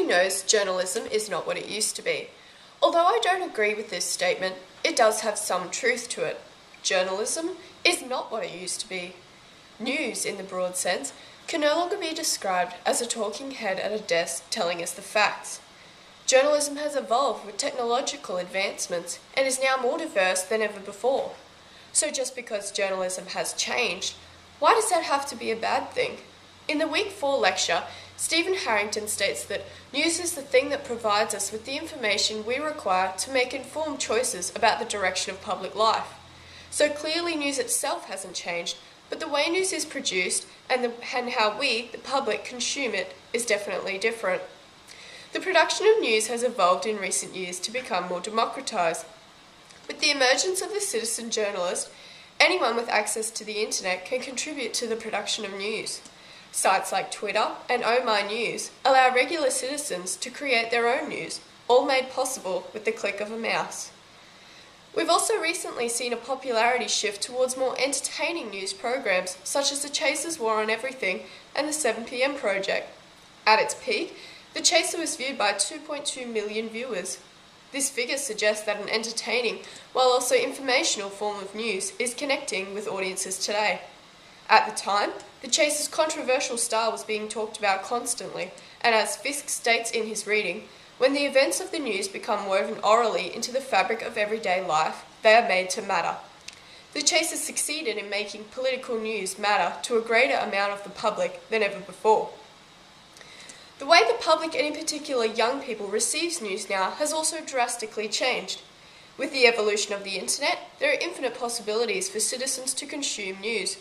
Everybody knows journalism is not what it used to be. Although I don't agree with this statement, it does have some truth to it. Journalism is not what it used to be. News, in the broad sense, can no longer be described as a talking head at a desk telling us the facts. Journalism has evolved with technological advancements and is now more diverse than ever before. So just because journalism has changed, why does that have to be a bad thing? In the Week 4 lecture, Stephen Harrington states that news is the thing that provides us with the information we require to make informed choices about the direction of public life. So clearly news itself hasn't changed, but the way news is produced and how we, the public, consume it is definitely different. The production of news has evolved in recent years to become more democratised. With the emergence of the citizen journalist, anyone with access to the internet can contribute to the production of news. Sites like Twitter and Oh My News allow regular citizens to create their own news, all made possible with the click of a mouse. We've also recently seen a popularity shift towards more entertaining news programs such as The Chaser's War on Everything and The 7pm Project. At its peak, The Chaser was viewed by 2.2 million viewers. This figure suggests that an entertaining, while also informational form of news is connecting with audiences today. At the time, The Chaser's controversial style was being talked about constantly, and as Fisk states in his reading, when the events of the news become woven orally into the fabric of everyday life, they are made to matter. The Chaser succeeded in making political news matter to a greater amount of the public than ever before. The way the public, and in particular young people, receives news now has also drastically changed. With the evolution of the internet, there are infinite possibilities for citizens to consume news.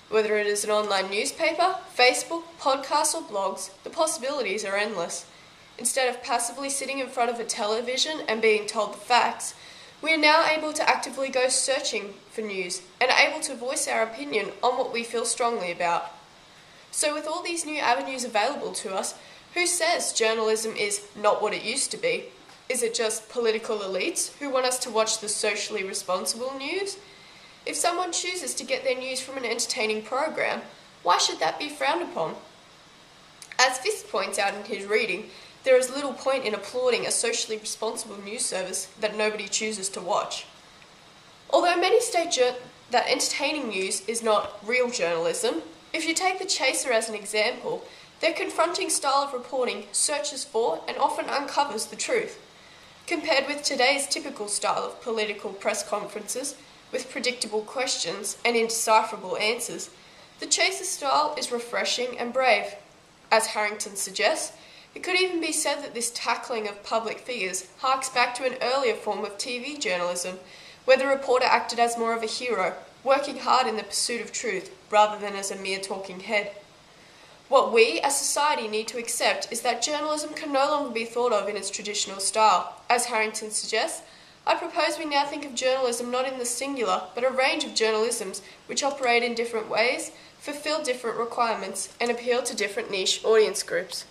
Whether it is an online newspaper, Facebook, podcasts or blogs, the possibilities are endless. Instead of passively sitting in front of a television and being told the facts, we are now able to actively go searching for news and are able to voice our opinion on what we feel strongly about. So with all these new avenues available to us, who says journalism is not what it used to be? Is it just political elites who want us to watch the socially responsible news? If someone chooses to get their news from an entertaining program, why should that be frowned upon? As Fisk points out in his reading, there is little point in applauding a socially responsible news service that nobody chooses to watch. Although many state that entertaining news is not real journalism, if you take The Chaser as an example, their confronting style of reporting searches for and often uncovers the truth. Compared with today's typical style of political press conferences, with predictable questions and indecipherable answers, The Chaser style is refreshing and brave. As Harrington suggests, it could even be said that this tackling of public figures harks back to an earlier form of TV journalism, where the reporter acted as more of a hero, working hard in the pursuit of truth rather than as a mere talking head. What we as society need to accept is that journalism can no longer be thought of in its traditional style. As Harrington suggests, I propose we now think of journalism not in the singular, but a range of journalisms which operate in different ways, fulfill different requirements, and appeal to different niche audience groups.